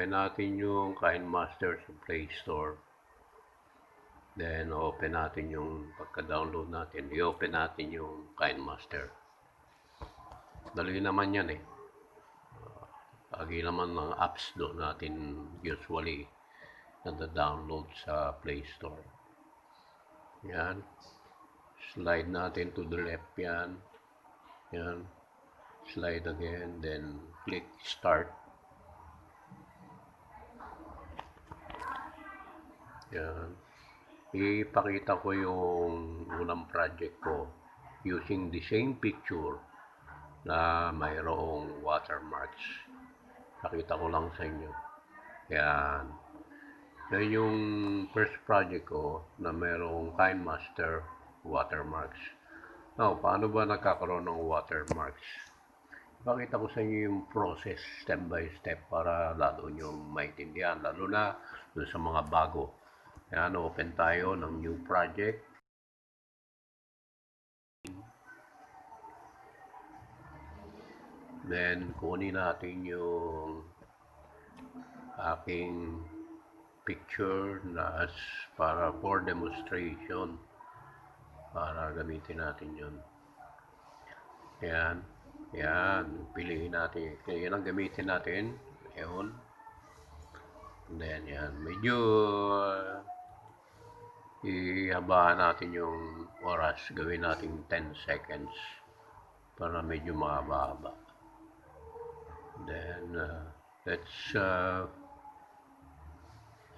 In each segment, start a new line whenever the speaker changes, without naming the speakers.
open natin yung Kinemaster sa Play Store. Then, open natin yung pagka-download natin. I-open natin yung Kinemaster. Dali naman yan eh. Lagi naman ng apps doon natin usually nada-download sa Play Store. Yan. Slide natin to the left yan. Yan. Slide again, then click Start. Yan. Ipakita ko yung unang project ko using the same picture na mayroong watermarks. Pakita ko lang sa inyo. Yan. Yan yung first project ko na mayroong Kinemaster watermarks. Now, paano ba nagkakaroon ng watermarks? Pakita ko sa inyo yung process step by step para lalo nyo maintindihan, lalo na dun sa mga bago. Yan, open tayo ng new project. Then, kunin natin yung aking picture na para for demonstration. Para gamitin natin yun. Yan. Yan. Piliin natin. Yan ang gamitin natin. Ayun. Then, yan. Medyo ihabaan natin yung oras. Gawin natin 10 seconds para medyo mahaba-haba. Then, let's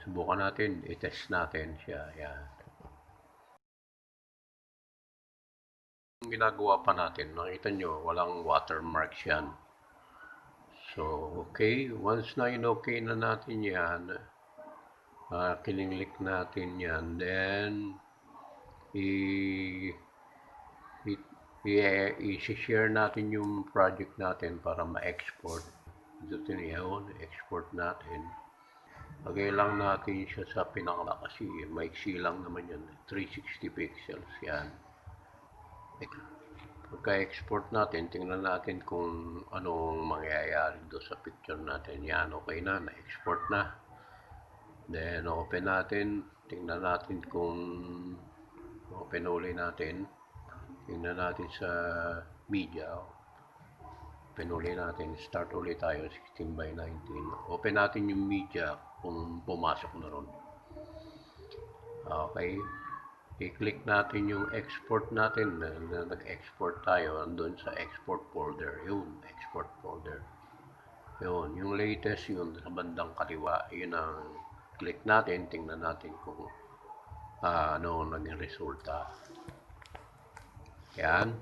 subukan natin. I-test natin siya. Yan. Yung ginagawa pa natin, nakita nyo, walang watermarks yan. So, okay. Once na in-okay na natin yan, kininglik natin yan, then i-share natin yung project natin para ma-export. Dito yun, export natin. Lagay lang natin siya sa pinakala kasi maiksi lang naman yan, 360 pixels yan. Pagka-export natin, tingnan natin kung anong mangyayari doon sa picture natin. Yan, okay na, na-export na. Then, open natin. Tingnan natin kung open ulit natin. Tingnan natin sa media. Open ulit natin. Start ulit tayo, 16:19. Open natin yung media kung pumasok na ron. Okay. I-click natin yung export natin. Nag-export tayo. Andun sa export folder. Yun, export folder. Yun, yung latest yun sa bandang kaliwa. Yun ang click natin. Tingnan natin kung ano naging resulta. Yan.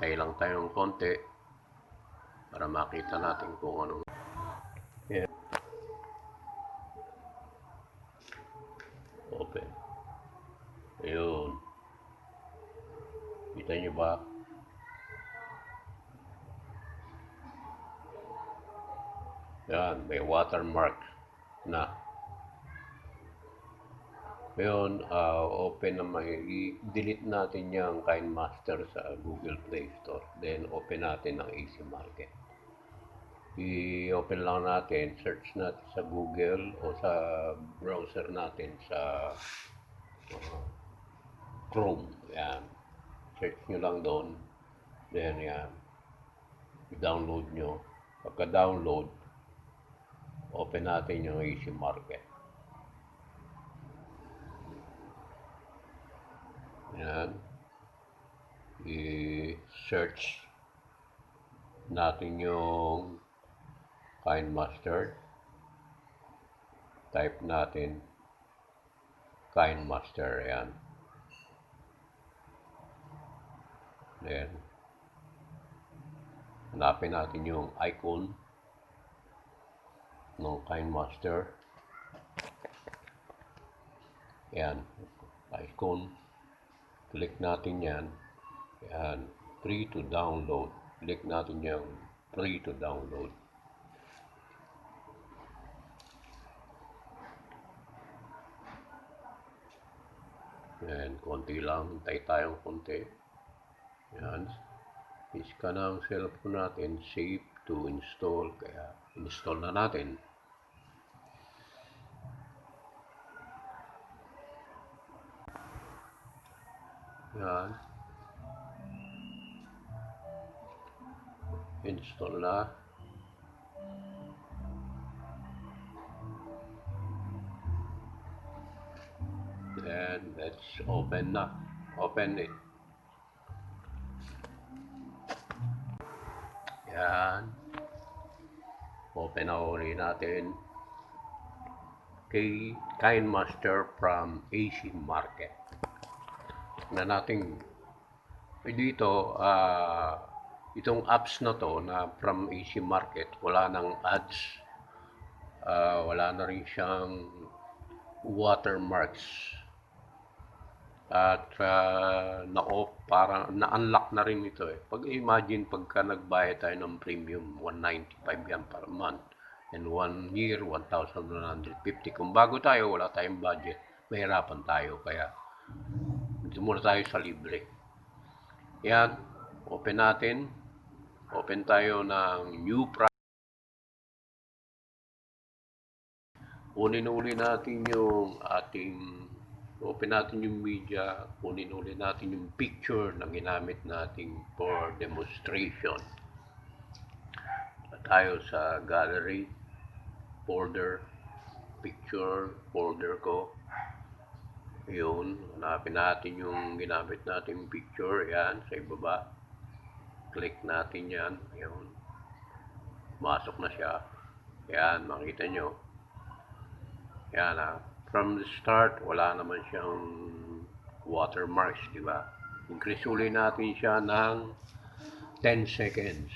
Kaya lang tayong konti para makita natin kung anong yan. Open. Ayun. Kita nyo ba? Yan, may watermark na. Ngayon, open naman, i-delete natin yung Kinemaster sa Google Play Store. Then, open natin ang Easy Market. I-open lang natin, search natin sa Google o sa browser natin sa Chrome. Yan. Search nyo lang doon. Then, yan. I-download nyo. Pagka-download, open natin yung Easy Market. Yan. I-search natin yung Kinemaster. Type natin Kinemaster. Yan. Then, hanapin natin yung icon ng Kinemaster. Yan. Icon. Click natin yan. Yan. Free to download. Click natin yung free to download. Yan. Konti lang. Hintay tayong konti. Yan. Is ka ng cellphone natin. Save. to install, kaya install na natin. Yan. Install na. Then let's open it. Yan. Open na ulit natin. Kay Kinemaster from AC Market. Na natin dito, itong apps na to na from AC Market, wala nang ads, wala na rin siyang watermarks, at na-off, parang na-unlock na rin ito eh. Imagine pagka nagbayad tayo ng premium, 195 yan per month, and 1 year 1,150. Kung bago tayo, wala tayong budget, mahirapan tayo, kaya dito muna tayo sa libre. Yan, open natin. Open tayo ng new project. Kunin uli natin yung open natin yung media, kunin uli natin yung picture na ginamit natin for demonstration. Tayo sa gallery, folder, picture, folder ko. Yun, hanapin natin yung ginamit natin picture, yan, sa ibaba. Click natin yan, yun. Masok na siya. Yan, makita nyo. Yan from the start, wala naman siyang watermarks, di ba? Increase ulit natin siya ng 10 seconds.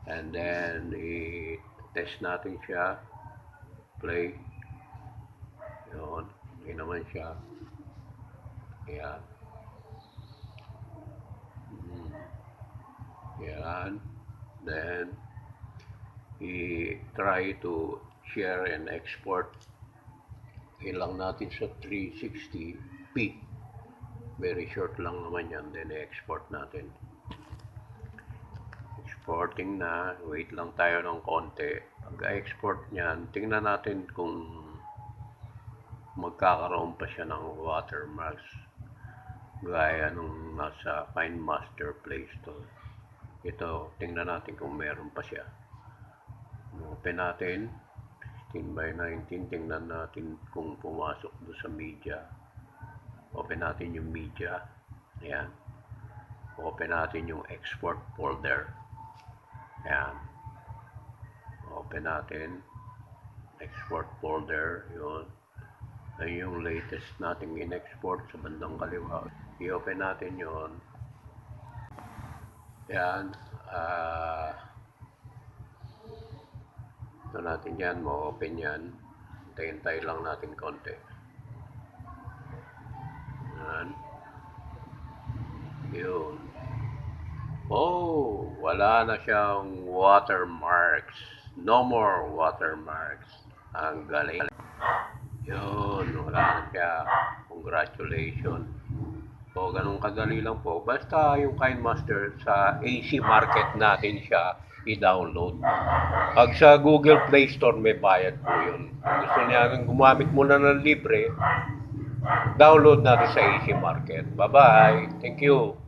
And then, i-test natin siya. Play. Yun. Hindi naman siya. Yan. Yan. Then, i-try to share and export. Ilang natin sa 360p. Very short lang naman yan. Then, i-export natin. Exporting na. Wait lang tayo ng konti. Pag-export niyan, tingnan natin kung magkakaroon pa siya ng watermarks gaya nung nasa Kinemaster Play Store. Ito, tingnan natin kung meron pa siya. Open natin 16:19, tingnan natin kung pumasok doon sa media. Open natin yung media. Ayan. Open natin yung export folder. Ayan. Open natin export folder. Yun. Ay yung latest nating in-export sa bandang kaliwa. I-open natin yon. Yan. Ito natin yan. Ma-open yan. Hintay lang natin konti. Yan. Yun. Oh, wala na siyang watermarks. No more watermarks. Ang galing. Yun, wala na siya. Congratulations. So, ganun kadali lang po. Basta yung Kinemaster sa AC Market natin siya i-download. Pag sa Google Play Store may bayad po yun. Kung gusto niya gumamit muna ng libre, download natin sa AC Market. Bye-bye. Thank you.